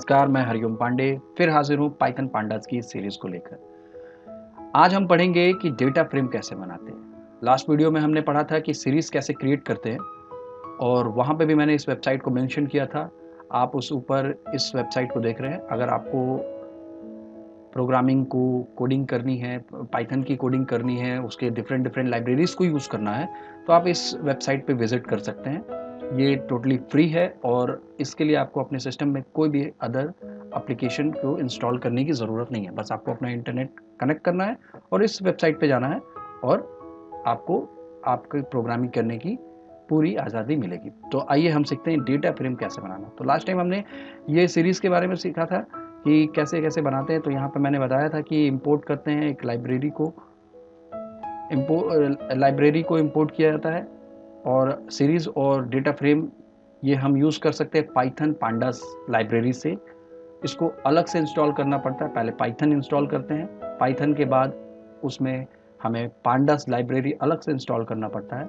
नमस्कार, मैं हरिओम पांडे फिर हाजिर हूँ पाइथन पांडास की सीरीज को लेकर। आज हम पढ़ेंगे कि डेटा फ्रेम कैसे बनाते हैं। लास्ट वीडियो में हमने पढ़ा था कि सीरीज कैसे क्रिएट करते हैं और वहाँ पे भी मैंने इस वेबसाइट को मेंशन किया था। आप उस ऊपर इस वेबसाइट को देख रहे हैं। अगर आपको प्रोग्रामिंग को कोडिंग करनी है, पाइथन की कोडिंग करनी है, उसके डिफरेंट लाइब्रेरीज को यूज़ करना है, तो आप इस वेबसाइट पे विजिट कर सकते हैं। ये टोटली फ्री है और इसके लिए आपको अपने सिस्टम में कोई भी अदर एप्लीकेशन को इंस्टॉल करने की ज़रूरत नहीं है। बस आपको अपना इंटरनेट कनेक्ट करना है और इस वेबसाइट पे जाना है और आपको आपके प्रोग्रामिंग करने की पूरी आज़ादी मिलेगी। तो आइए हम सीखते हैं डेटा फ्रेम कैसे बनाना। तो लास्ट टाइम हमने ये सीरीज़ के बारे में सीखा था कि कैसे कैसे बनाते हैं। तो यहाँ पे मैंने बताया था कि इंपोर्ट करते हैं एक लाइब्रेरी को इंपोर्ट किया जाता है और सीरीज़ और डेटा फ्रेम ये हम यूज़ कर सकते हैं पाइथन पांडास लाइब्रेरी से। इसको अलग से इंस्टॉल करना पड़ता है। पहले पाइथन इंस्टॉल करते हैं, पाइथन के बाद उसमें हमें पांडास लाइब्रेरी अलग से इंस्टॉल करना पड़ता है।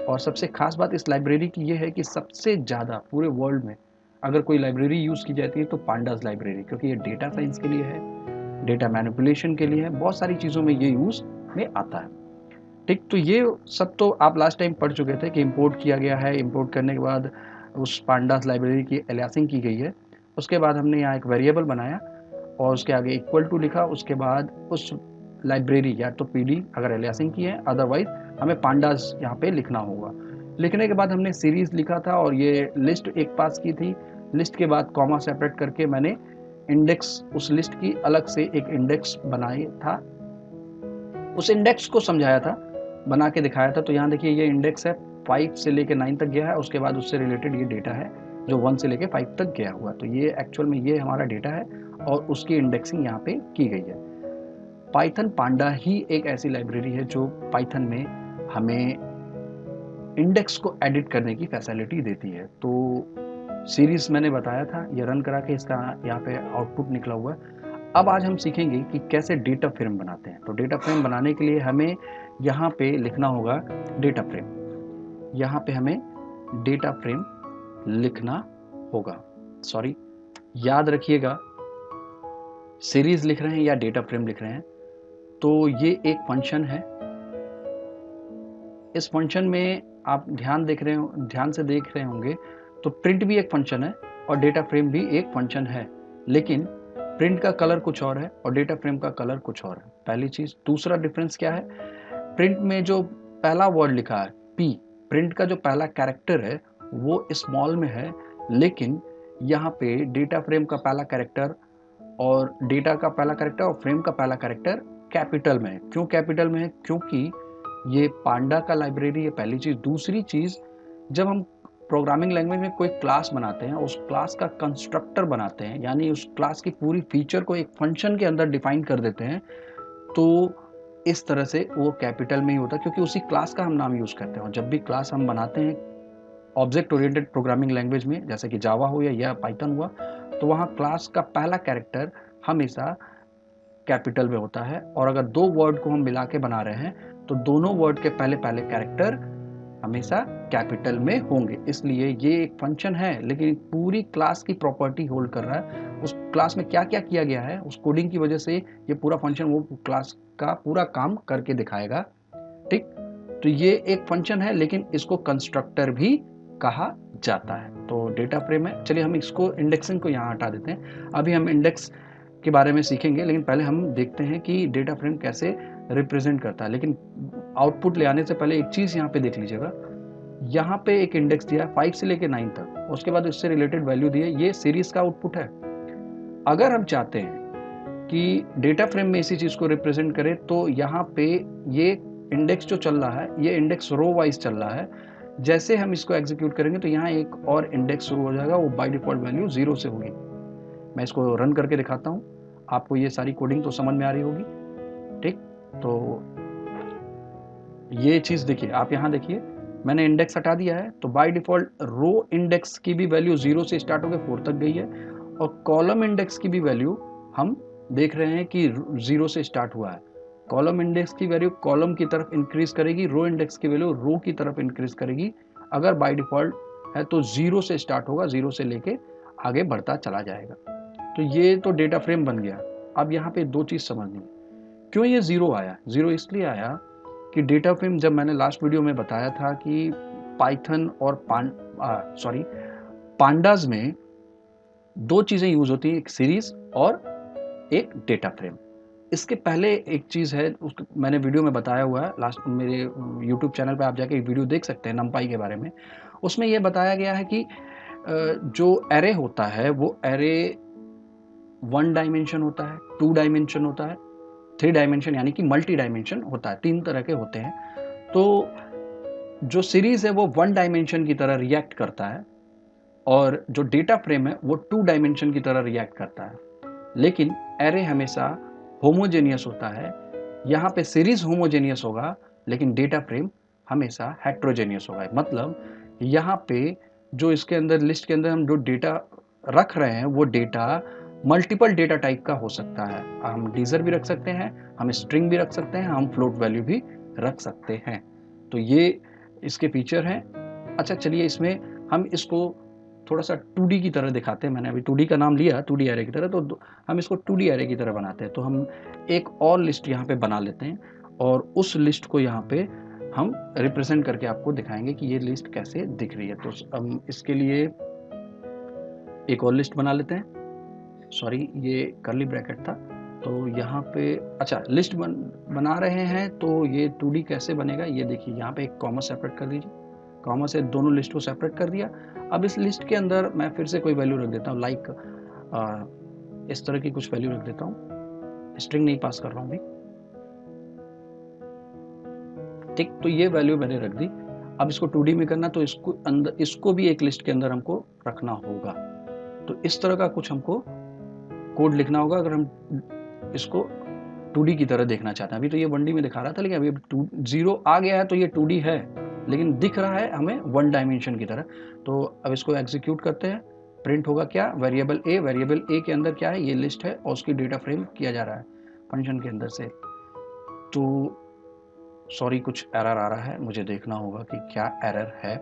और सबसे खास बात इस लाइब्रेरी की ये है कि सबसे ज़्यादा पूरे वर्ल्ड में अगर कोई लाइब्रेरी यूज़ की जाती है तो पांडास लाइब्रेरी, क्योंकि ये डेटा साइंस के लिए है, डेटा मैनिपुलेशन के लिए है, बहुत सारी चीज़ों में ये यूज़ में आता है। ठीक, तो ये सब तो आप लास्ट टाइम पढ़ चुके थे कि इंपोर्ट किया गया है। इंपोर्ट करने के बाद उस पांडास लाइब्रेरी की एलियासिंग की गई है। उसके बाद हमने यहाँ एक वेरिएबल बनाया और उसके आगे इक्वल टू लिखा। उसके बाद उस लाइब्रेरी या तो पीडी अगर एलियासिंग की है, अदरवाइज हमें पांडास यहाँ पे लिखना होगा। लिखने के बाद हमने सीरीज लिखा था और ये लिस्ट एक पास की थी। लिस्ट के बाद कॉमा सेपरेट करके मैंने इंडेक्स, उस लिस्ट की अलग से एक इंडेक्स बनाया था, उस इंडेक्स को समझाया था, बना के दिखाया था। तो यहाँ देखिए ये इंडेक्स है, 5 से लेके 9 तक गया है। उसके बाद उससे रिलेटेड ये डेटा है जो 1 से लेके 5 तक गया हुआ। तो ये एक्चुअल में ये हमारा डेटा है और उसकी इंडेक्सिंग यहाँ पे की गई है। पाइथन पांडा ही एक ऐसी लाइब्रेरी है जो पाइथन में हमें इंडेक्स को एडिट करने की फैसिलिटी देती है। तो सीरीज मैंने बताया था, ये रन करा के इसका यहाँ पे आउटपुट निकला हुआ है। अब आज हम सीखेंगे कि कैसे डेटा फ्रेम बनाते हैं। तो डेटा फ्रेम बनाने के लिए हमें यहाँ पे लिखना होगा डेटा फ्रेम। यहाँ पे हमें डेटा फ्रेम लिखना होगा। सॉरी, याद रखिएगा, सीरीज लिख रहे हैं या डेटा फ्रेम लिख रहे हैं तो ये एक फंक्शन है। इस फंक्शन में आप ध्यान से देख रहे होंगे तो प्रिंट भी एक फंक्शन है और डेटा फ्रेम भी एक फंक्शन है, लेकिन प्रिंट का कलर कुछ और है और डेटा फ्रेम का कलर कुछ और है। पहली चीज। दूसरा डिफरेंस क्या है, प्रिंट में जो पहला वर्ड लिखा है पी, प्रिंट का जो पहला कैरेक्टर है वो स्मॉल में है, लेकिन यहाँ पे डेटा फ्रेम का पहला कैरेक्टर और डेटा का पहला कैरेक्टर और फ्रेम का पहला कैरेक्टर कैपिटल में है। क्यों कैपिटल में है? क्योंकि ये पांडा का लाइब्रेरी है, पहली चीज। दूसरी चीज, जब हम प्रोग्रामिंग लैंग्वेज में कोई क्लास बनाते हैं, उस क्लास का कंस्ट्रक्टर बनाते हैं, यानी उस क्लास की पूरी फीचर को एक फंक्शन के अंदर डिफाइन कर देते हैं, तो इस तरह से वो कैपिटल में ही होता है, क्योंकि उसी क्लास का हम नाम यूज करते हैं। और जब भी क्लास हम बनाते हैं ऑब्जेक्ट ओरिएंटेड प्रोग्रामिंग लैंग्वेज में, जैसे कि जावा हो या पाइथन हुआ, तो वहाँ क्लास का पहला कैरेक्टर हमेशा कैपिटल में होता है। और अगर दो वर्ड को हम मिला के बना रहे हैं तो दोनों वर्ड के पहले पहले कैरेक्टर हमेशा कैपिटल में होंगे। इसलिए ये एक फंक्शन है, लेकिन पूरी क्लास की प्रॉपर्टी होल्ड कर रहा है। उस क्लास में क्या क्या किया गया है, उस कोडिंग की वजह से ये पूरा फंक्शन वो क्लास का पूरा काम करके दिखाएगा। ठीक, तो ये एक फंक्शन है, लेकिन इसको कंस्ट्रक्टर भी कहा जाता है। तो डेटा फ्रेम है। चलिए हम इसको इंडेक्सिंग को यहाँ हटा देते हैं। अभी हम इंडेक्स के बारे में सीखेंगे, लेकिन पहले हम देखते हैं कि डेटा फ्रेम कैसे रिप्रेजेंट करता है। लेकिन आउटपुट ले आने से पहले एक चीज़ यहाँ पे देख लीजिएगा। यहाँ पे एक इंडेक्स दिया 5 से लेके 9 तक, उसके बाद उससे रिलेटेड वैल्यू दी है। ये सीरीज का आउटपुट है। अगर हम चाहते हैं कि डेटा फ्रेम में इसी चीज़ को रिप्रेजेंट करें तो यहाँ पे ये इंडेक्स जो चल रहा है, ये इंडेक्स रो वाइज चल रहा है। जैसे हम इसको एग्जीक्यूट करेंगे तो यहाँ एक और इंडेक्स शुरू हो जाएगा, वो बाय डिफॉल्ट वैल्यू 0 से होगी। मैं इसको रन करके दिखाता हूँ, आपको ये सारी कोडिंग तो समझ में आ रही होगी। ठीक, तो ये चीज़ देखिए, आप यहाँ देखिए मैंने इंडेक्स हटा दिया है, तो बाय डिफॉल्ट रो इंडेक्स की भी वैल्यू 0 से स्टार्ट होकर 4 तक गई है और कॉलम इंडेक्स की भी वैल्यू हम देख रहे हैं कि 0 से स्टार्ट हुआ है। कॉलम इंडेक्स की वैल्यू कॉलम की तरफ इंक्रीज करेगी, रो इंडेक्स की वैल्यू रो की तरफ इंक्रीज करेगी। अगर बाय डिफॉल्ट है तो 0 से स्टार्ट होगा, 0 से लेके आगे बढ़ता चला जाएगा। तो ये तो डेटा फ्रेम बन गया। अब यहाँ पे दो चीज़ समझनी है, क्यों ये ज़ीरो आया? ज़ीरो इसलिए आया कि डेटा फ्रेम, जब मैंने लास्ट वीडियो में बताया था कि पाइथन और पांडास में दो चीज़ें यूज़ होती हैं, एक सीरीज और एक डेटा फ्रेम। इसके पहले एक चीज़ है, मैंने वीडियो में बताया हुआ है, लास्ट मेरे यूट्यूब चैनल पे आप जाके एक वीडियो देख सकते हैं नमपाई के बारे में। उसमें यह बताया गया है कि जो एरे होता है वो एरे 1 डायमेंशन होता है, 2 डायमेंशन होता है, 3 डायमेंशन यानी कि मल्टी डायमेंशन होता है, 3 तरह के होते हैं। तो जो सीरीज है वो 1 डायमेंशन की तरह रिएक्ट करता है और जो डेटा फ्रेम है वो 2 डायमेंशन की तरह रिएक्ट करता है। लेकिन एरे हमेशा होमोजेनियस होता है। यहाँ पे सीरीज होमोजेनियस होगा लेकिन डेटा फ्रेम हमेशा हेट्रोजेनियस होगा। मतलब यहाँ पे जो इसके अंदर लिस्ट के अंदर हम जो डेटा रख रहे हैं वो डेटा मल्टीपल डेटा टाइप का हो सकता है। हम टीजर भी रख सकते हैं, हम स्ट्रिंग भी रख सकते हैं, हम फ्लोट वैल्यू भी रख सकते हैं। तो ये इसके फीचर हैं। अच्छा चलिए, इसमें हम इसको थोड़ा सा 2D की तरह दिखाते हैं। मैंने अभी 2D का नाम लिया, 2D एरे की तरह, तो हम इसको 2D एरे की तरह बनाते हैं। तो हम एक और लिस्ट यहाँ पे बना लेते हैं और उस लिस्ट को यहाँ पे हम रिप्रेजेंट करके आपको दिखाएंगे कि ये लिस्ट कैसे दिख रही है। तो हम इसके लिए एक और लिस्ट बना लेते हैं। सॉरी, ये कर्ली ब्रैकेट था। तो यहाँ पे अच्छा लिस्ट बना रहे हैं, तो ये 2D कैसे बनेगा ये देखिए। यहाँ पे एक कॉमा सेपरेट कर दीजिए, कॉमा से दोनों लिस्ट को सेपरेट कर दिया। अब इस लिस्ट के अंदर मैं फिर से कोई वैल्यू रख देता हूँ, लाइक इस तरह की कुछ वैल्यू रख देता हूँ, स्ट्रिंग नहीं पास कर रहा हूँ भी, ठीक। तो ये वैल्यू मैंने रख दी। अब इसको 2D में करना, तो इसको भी एक लिस्ट के अंदर हमको रखना होगा। तो इस तरह का कुछ हमको कोड लिखना होगा अगर हम इसको 2D की तरह देखना चाहते हैं। अभी तो ये 1D में दिखा रहा था, लेकिन अभी 0 आ गया है तो ये 2D है, लेकिन दिख रहा है हमें 1 डायमेंशन की तरह। तो अब इसको एग्जीक्यूट करते हैं। प्रिंट होगा क्या? वेरिएबल ए के अंदर क्या है? ये लिस्ट है और उसकी डेटा फ्रेम किया जा रहा है फंक्शन के अंदर से। तो सॉरी, कुछ एरर आ रहा है, मुझे देखना होगा कि क्या एरर है।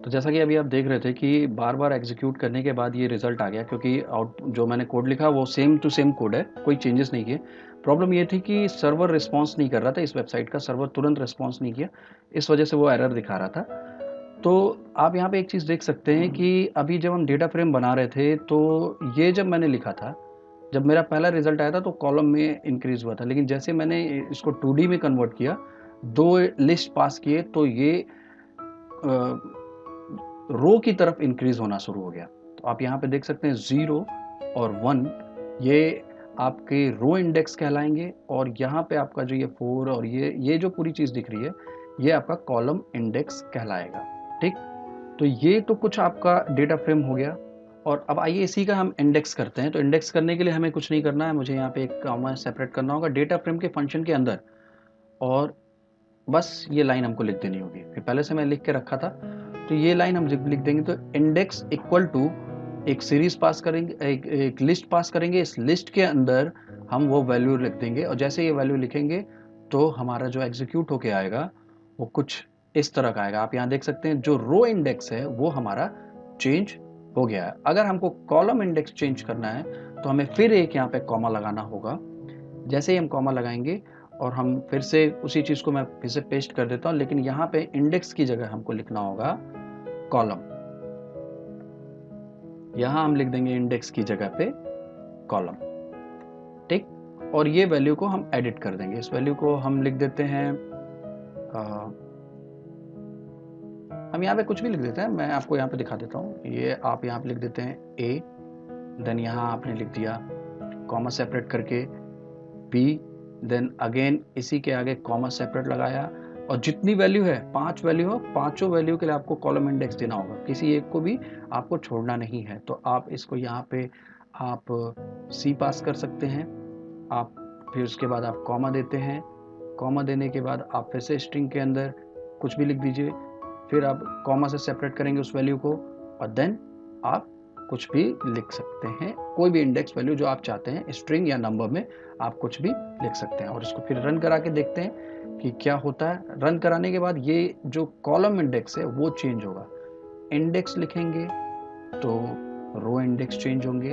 तो जैसा कि अभी आप देख रहे थे कि बार बार एग्जीक्यूट करने के बाद ये रिजल्ट आ गया, क्योंकि जो मैंने कोड लिखा वो सेम टू सेम कोड है, कोई चेंजेस नहीं किए। प्रॉब्लम ये थी कि सर्वर रिस्पॉन्स नहीं कर रहा था, इस वेबसाइट का सर्वर तुरंत रिस्पॉन्स नहीं किया, इस वजह से वो एरर दिखा रहा था। तो आप यहाँ पे एक चीज़ देख सकते हैं कि अभी जब हम डेटा फ्रेम बना रहे थे, तो ये जब मैंने लिखा था, जब मेरा पहला रिजल्ट आया था तो कॉलम में इंक्रीज हुआ था, लेकिन जैसे मैंने इसको 2D में कन्वर्ट किया, 2 लिस्ट पास किए, तो ये रो की तरफ इंक्रीज होना शुरू हो गया। तो आप यहाँ पे देख सकते हैं 0 और 1 ये आपके रो इंडेक्स कहलाएंगे, और यहाँ पे आपका जो ये 4 और ये जो पूरी चीज़ दिख रही है ये आपका कॉलम इंडेक्स कहलाएगा, ठीक। तो ये तो कुछ आपका डेटा फ्रेम हो गया। और अब आइए इसी का हम इंडेक्स करते हैं। तो इंडेक्स करने के लिए हमें कुछ नहीं करना है, मुझे यहाँ पे एक कॉमा सेपरेट करना होगा डेटा फ्रेम के फंक्शन के अंदर, और बस ये लाइन हमको लिख देनी होगी। फिर पहले से मैं लिख के रखा था, तो ये लाइन हम लिख देंगे। तो इंडेक्स इक्वल टू एक सीरीज पास करेंगे, एक लिस्ट पास करेंगे, इस लिस्ट के अंदर हम वो वैल्यू लिख देंगे, और जैसे ये वैल्यू लिखेंगे तो हमारा जो एग्जीक्यूट होके आएगा वो कुछ इस तरह का आएगा। आप यहाँ देख सकते हैं जो रो इंडेक्स है वो हमारा चेंज हो गया है। अगर हमको कॉलम इंडेक्स चेंज करना है तो हमें फिर एक यहाँ पे कॉमा लगाना होगा। जैसे ही हम कॉमा लगाएंगे, और हम फिर से उसी चीज़ को मैं फिर से पेस्ट कर देता हूँ, लेकिन यहाँ पे इंडेक्स की जगह हमको लिखना होगा कॉलम। यहाँ हम लिख देंगे इंडेक्स की जगह पे कॉलम, ठीक। और ये वैल्यू को हम एडिट कर देंगे। इस वैल्यू को हम लिख देते हैं, हम यहाँ पे कुछ भी लिख देते हैं, मैं आपको यहाँ पे दिखा देता हूँ। ये आप यहाँ पे लिख देते हैं ए, देन यहाँ आपने लिख दिया कॉमा सेपरेट करके बी, देन अगेन इसी के आगे कॉमा सेपरेट लगाया, और जितनी वैल्यू है 5 वैल्यू हो, पांचों वैल्यू के लिए आपको कॉलम इंडेक्स देना होगा, किसी एक को भी आपको छोड़ना नहीं है। तो आप इसको यहाँ पे आप सी पास कर सकते हैं, आप फिर उसके बाद आप कॉमा देते हैं, कॉमा देने के बाद आप फिर से स्ट्रिंग के अंदर कुछ भी लिख दीजिए, फिर आप कॉमा से सेपरेट करेंगे उस वैल्यू को, और देन आप कुछ भी लिख सकते हैं, कोई भी इंडेक्स वैल्यू जो आप चाहते हैं, स्ट्रिंग या नंबर में आप कुछ भी लिख सकते हैं। और इसको फिर रन करा के देखते हैं कि क्या होता है। रन कराने के बाद ये जो कॉलम इंडेक्स है वो चेंज होगा। इंडेक्स लिखेंगे तो रो इंडेक्स चेंज होंगे,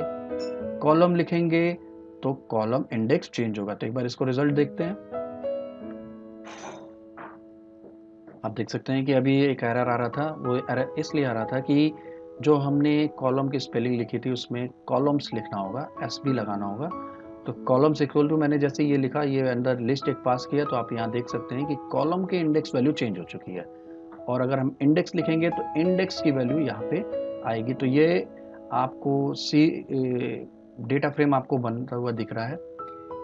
कॉलम लिखेंगे तो कॉलम इंडेक्स चेंज होगा। तो एक बार इसको रिजल्ट देखते हैं। आप देख सकते हैं कि अभी एक एरर आ रहा था, वो एरर इसलिए आ रहा था कि जो हमने कॉलम की स्पेलिंग लिखी थी उसमें कॉलम्स लिखना होगा, एस बी लगाना होगा। तो कॉलम्स इक्वल टू मैंने जैसे ये लिखा, ये अंदर लिस्ट एक पास किया, तो आप यहाँ देख सकते हैं कि कॉलम के इंडेक्स वैल्यू चेंज हो चुकी है। और अगर हम इंडेक्स लिखेंगे तो इंडेक्स की वैल्यू यहाँ पे आएगी। तो ये आपको डेटा फ्रेम आपको बनता हुआ दिख रहा है।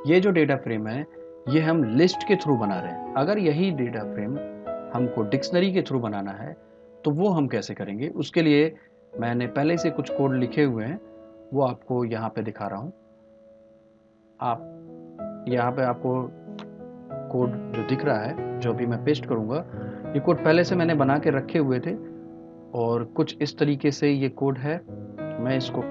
ये जो डेटा फ्रेम है ये हम लिस्ट के थ्रू बना रहे हैं। अगर यही डेटा फ्रेम हमको डिक्शनरी के थ्रू बनाना है तो वो हम कैसे करेंगे, उसके लिए मैंने पहले से कुछ कोड लिखे हुए हैं, वो आपको यहाँ पे दिखा रहा हूँ। आप यहाँ पे आपको कोड जो दिख रहा है, जो अभी मैं पेस्ट करूँगा, ये कोड पहले से मैंने बना के रखे हुए थे और कुछ इस तरीके से ये कोड है। मैं इसको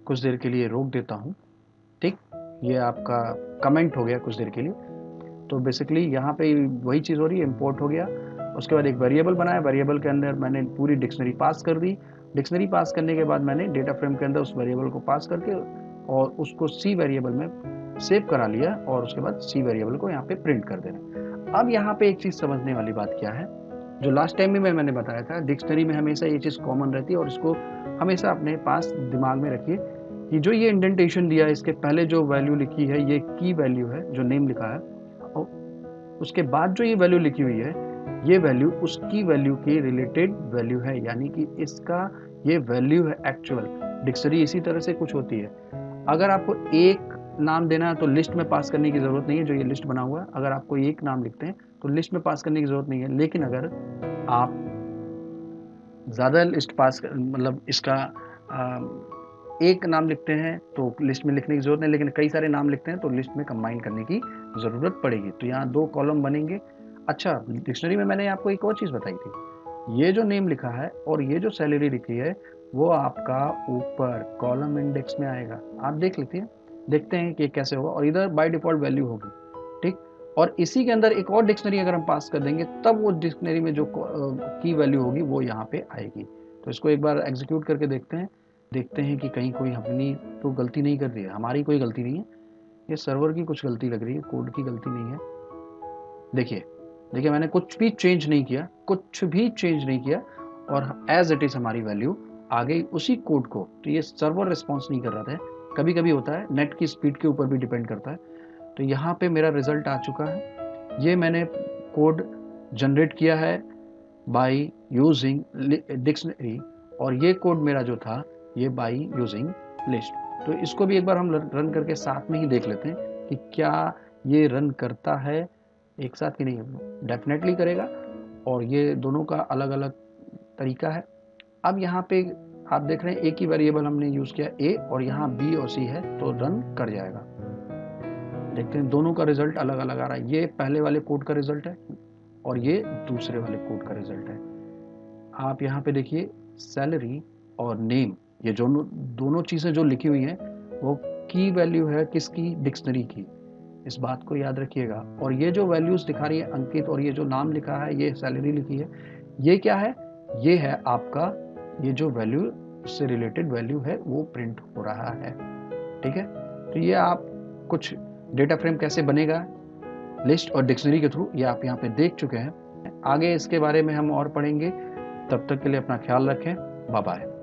कुछ देर के लिए रोक देता हूँ। ठीक, ये आपका कमेंट हो गया कुछ देर के लिए। तो बेसिकली यहाँ पे वही चीज़ हो रही है, इंपोर्ट हो गया। उसके बाद एक वेरिएबल बनाया, वेरिएबल के अंदर मैंने पूरी डिक्शनरी पास कर दी। डिक्शनरी पास करने के बाद मैंने डेटा फ्रेम के अंदर उस वेरिएबल को पास करके और उसको सी वेरिएबल में सेव करा लिया और उसके बाद सी वेरिएबल को यहाँ पे प्रिंट कर देना। अब यहाँ पे एक चीज़ समझने वाली बात क्या है, जो लास्ट टाइम भी मैंने बताया था, डिक्शनरी में हमेशा ये चीज़ कॉमन रहती है और इसको हमेशा अपने पास दिमाग में रखिए कि जो ये इंडेंटेशन दिया है, इसके पहले जो वैल्यू लिखी है ये की वैल्यू है, जो नेम लिखा है, और उसके बाद जो ये वैल्यू लिखी हुई है ये वैल्यू उसकी वैल्यू के रिलेटेड वैल्यू है, यानी कि इसका ये वैल्यू है एक्चुअल। डिक्शनरी इसी तरह से कुछ होती है। अगर आपको एक नाम देना है तो लिस्ट में पास करने की ज़रूरत नहीं है, जो ये लिस्ट बना हुआ है। अगर आपको एक नाम लिखते हैं तो लिस्ट में पास करने की ज़रूरत नहीं है। लेकिन अगर आप ज़्यादा लिस्ट पास मतलब इसका एक नाम लिखते हैं तो लिस्ट में लिखने की ज़रूरत नहीं, लेकिन कई सारे नाम लिखते हैं तो लिस्ट में कंबाइन करने की ज़रूरत पड़ेगी। तो यहाँ 2 कॉलम बनेंगे। अच्छा, डिक्शनरी में मैंने आपको एक और चीज़ बताई थी, ये जो नेम लिखा है और ये जो सैलरी लिखी है वो आपका ऊपर कॉलम इंडेक्स में आएगा। आप देख लेते हैं, देखते हैं कि कैसे होगा। और इधर बाय डिफ़ॉल्ट वैल्यू होगी, ठीक। और इसी के अंदर एक और डिक्शनरी अगर हम पास कर देंगे तब वो डिक्शनरी में जो की वैल्यू होगी वो यहाँ पे आएगी। तो इसको एक बार एग्जीक्यूट करके देखते हैं कि कहीं कोई अपनी तो गलती नहीं कर रही है। हमारी कोई गलती नहीं है, ये सर्वर की कुछ गलती लग रही है, कोड की गलती नहीं है। देखिए मैंने कुछ भी चेंज नहीं किया और एज इट इज़ हमारी वैल्यू आ गई उसी कोड को। तो ये सर्वर रिस्पॉन्स नहीं कर रहा था, कभी कभी होता है, नेट की स्पीड के ऊपर भी डिपेंड करता है। तो यहाँ पे मेरा रिजल्ट आ चुका है। ये मैंने कोड जनरेट किया है बाय यूजिंग डिक्शनरी, और ये कोड मेरा जो था ये बाय यूजिंग लिस्ट। तो इसको भी एक बार हम रन करके साथ में ही देख लेते हैं कि क्या ये रन करता है एक साथ कि नहीं। डेफिनेटली करेगा, और ये दोनों का अलग अलग तरीका है। अब यहाँ पे आप देख रहे हैं एक ही वेरिएबल हमने यूज़ किया ए, और यहाँ बी और सी है, तो रन कर जाएगा। देखते हैं दोनों का रिजल्ट अलग अलग आ रहा है। ये पहले वाले कोड का रिजल्ट है और ये दूसरे वाले कोड का रिजल्ट है। आप यहाँ पे देखिए सैलरी और नेम, ये दोनों चीज़ें जो लिखी हुई हैं वो की वैल्यू है किसकी, डिक्शनरी की। इस बात को याद रखिएगा। और ये जो वैल्यूज़ दिखा रही है अंकित, और ये जो नाम लिखा है, ये सैलरी लिखी है, ये क्या है, ये है आपका ये जो वैल्यू से रिलेटेड वैल्यू है वो प्रिंट हो रहा है। ठीक है, तो ये आप कुछ डेटा फ्रेम कैसे बनेगा लिस्ट और डिक्शनरी के थ्रू, ये आप यहाँ पे देख चुके हैं। आगे इसके बारे में हम और पढ़ेंगे। तब तक के लिए अपना ख्याल रखें। Bye bye.